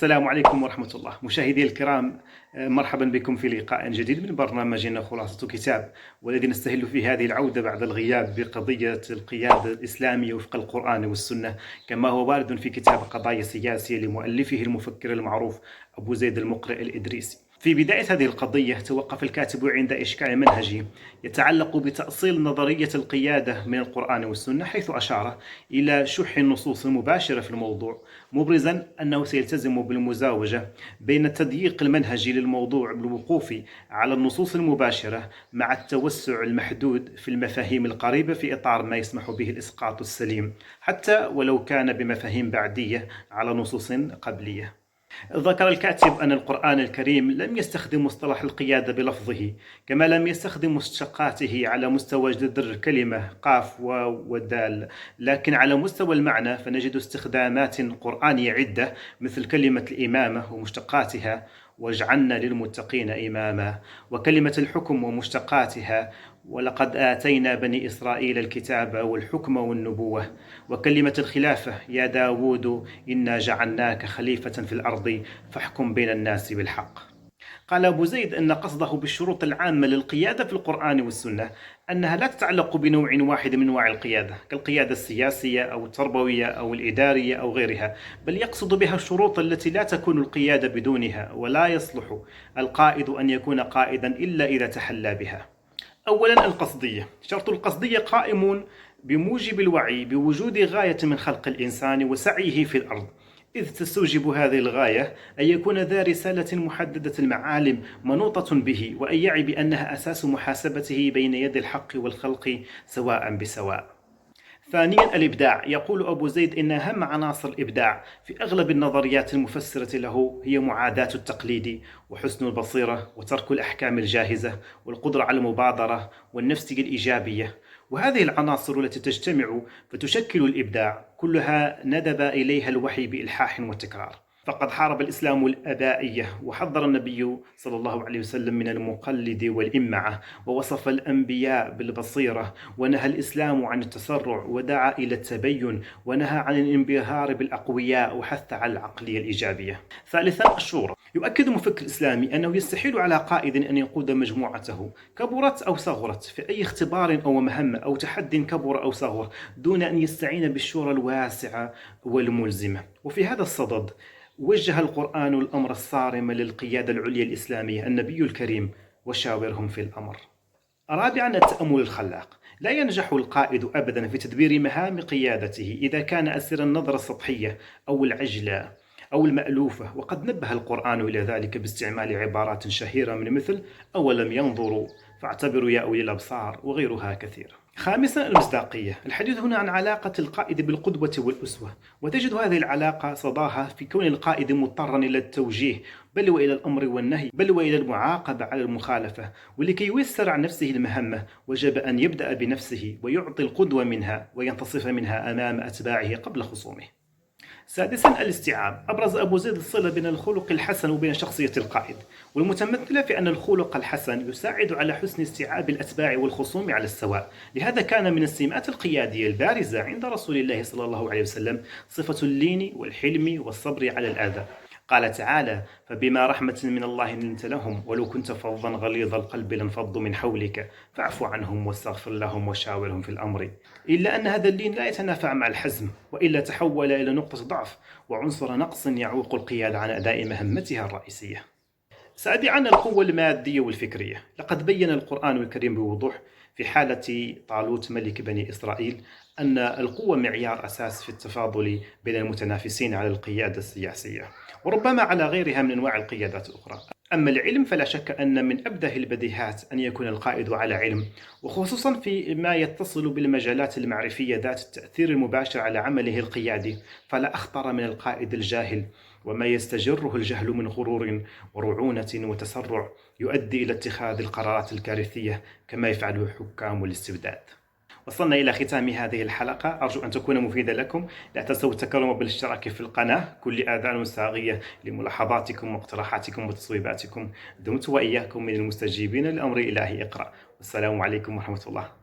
السلام عليكم ورحمة الله مشاهدي الكرام. مرحبا بكم في لقاء جديد من برنامجنا خلاصة كتاب، والذي نستهل فيه هذه العودة بعد الغياب بقضية القيادة الإسلامية وفق القرآن والسنة، كما هو وارد في كتاب قضايا سياسية لمؤلفه المفكر المعروف أبو زيد المقرئ الإدريسي. في بداية هذه القضية توقف الكاتب عند إشكال منهجي يتعلق بتأصيل نظرية القيادة من القرآن والسنة، حيث أشار إلى شح النصوص المباشرة في الموضوع، مبرزا أنه سيلتزم بالمزاوجة بين التضييق المنهجي للموضوع بالوقوف على النصوص المباشرة مع التوسع المحدود في المفاهيم القريبة في إطار ما يسمح به الإسقاط السليم، حتى ولو كان بمفاهيم بعدية على نصوص قبلية. ذكر الكاتب أن القرآن الكريم لم يستخدم مصطلح القيادة بلفظه، كما لم يستخدم مشتقاته على مستوى جذر الكلمة قاف والدال، لكن على مستوى المعنى فنجد استخدامات قرآنية عدة مثل كلمة الإمامة ومشتقاتها واجعلنا للمتقين إماما، وكلمة الحكم ومشتقاتها ولقد آتينا بني إسرائيل الكتاب والحكم والنبوة، وكلمة الخلافة يا داود إنا جعلناك خليفة في الأرض فاحكم بين الناس بالحق. قال أبو زيد أن قصده بالشروط العامة للقيادة في القرآن والسنة أنها لا تتعلق بنوع واحد من أنواع القيادة كالقيادة السياسية أو التربوية أو الإدارية أو غيرها، بل يقصد بها الشروط التي لا تكون القيادة بدونها، ولا يصلح القائد أن يكون قائدا إلا إذا تحلى بها. أولا القصدية. شرط القصدية قائم بموجب الوعي بوجود غاية من خلق الإنسان وسعيه في الأرض، إذ تستوجب هذه الغاية أن يكون ذا رسالة محددة المعالم منوطة به، وأن يعي بأنها أساس محاسبته بين يد الحق والخلق سواء بسواء. ثانيا الإبداع. يقول أبو زيد إن أهم عناصر الإبداع في أغلب النظريات المفسرة له هي معاداة التقليد وحسن البصيرة وترك الأحكام الجاهزة والقدرة على المبادرة والنفسية الإيجابية، وهذه العناصر التي تجتمع فتشكل الإبداع كلها ندب إليها الوحي بإلحاح وتكرار. فقد حارب الإسلام الأبائية، وحذر النبي صلى الله عليه وسلم من المقلد والإمعة، ووصف الأنبياء بالبصيرة، ونهى الإسلام عن التسرع ودعا إلى التبين، ونهى عن الانبهار بالأقوياء وحث على العقلية الإيجابية. ثالثا الشورى. يؤكد المفكر الإسلامي أنه يستحيل على قائد أن يقود مجموعته كبرت أو صغرت في أي اختبار أو مهمة أو تحد كبر أو صغر دون أن يستعين بالشورى الواسعة والملزمة. وفي هذا الصدد وجه القرآن الأمر الصارم للقيادة العليا الإسلامية النبي الكريم وشاورهم في الأمر. رابعا التأمل الخلاق. لا ينجح القائد أبدا في تدبير مهام قيادته إذا كان أسير النظرة السطحية أو العجلة أو المألوفة، وقد نبه القرآن إلى ذلك باستعمال عبارات شهيرة من مثل أولم ينظروا فاعتبروا يا أولي الأبصار وغيرها كثير. خامسا المصداقية. الحديث هنا عن علاقة القائد بالقدوة والأسوة، وتجد هذه العلاقة صداها في كون القائد مضطرا إلى التوجيه بل وإلى الأمر والنهي بل وإلى المعاقبة على المخالفة، ولكي ييسر عن نفسه المهمة وجب أن يبدأ بنفسه ويعطي القدوة منها وينتصف منها أمام أتباعه قبل خصومه. سادسا الاستيعاب. أبرز أبو زيد الصلة بين الخلق الحسن وبين شخصية القائد، والمتمثلة في أن الخلق الحسن يساعد على حسن استيعاب الأتباع والخصوم على السواء. لهذا كان من السمات القيادية البارزة عند رسول الله صلى الله عليه وسلم صفة اللين والحلم والصبر على الأذى. قال تعالى: فبما رحمة من الله لنت لهم ولو كنت فظا غليظ القلب لانفضوا من حولك فاعف عنهم واستغفر لهم وشاورهم في الأمر. إلا أن هذا اللين لا يتنافع مع الحزم، وإلا تحول إلى نقطة ضعف وعنصر نقص يعوق القيادة عن أداء مهمتها الرئيسية. سابعا القوة المادية والفكرية. لقد بين القرآن الكريم بوضوح في حالة طالوت ملك بني إسرائيل أن القوة معيار أساس في التفاضل بين المتنافسين على القيادة السياسية، وربما على غيرها من أنواع القيادات الأخرى. أما العلم فلا شك أن من أبده البديهات أن يكون القائد على علم، وخصوصا في ما يتصل بالمجالات المعرفية ذات التأثير المباشر على عمله القيادي، فلا أخطر من القائد الجاهل، وما يستجره الجهل من غرور ورعونة وتسرع يؤدي إلى اتخاذ القرارات الكارثية كما يفعله حكام الاستبداد. وصلنا إلى ختام هذه الحلقة، أرجو أن تكون مفيدة لكم. لا تنسوا التكرم بالاشتراك في القناة، كل آذان صاغية لملاحظاتكم واقتراحاتكم وتصويباتكم. دمت وإياكم من المستجيبين لأمر إلهي اقرأ، والسلام عليكم ورحمة الله.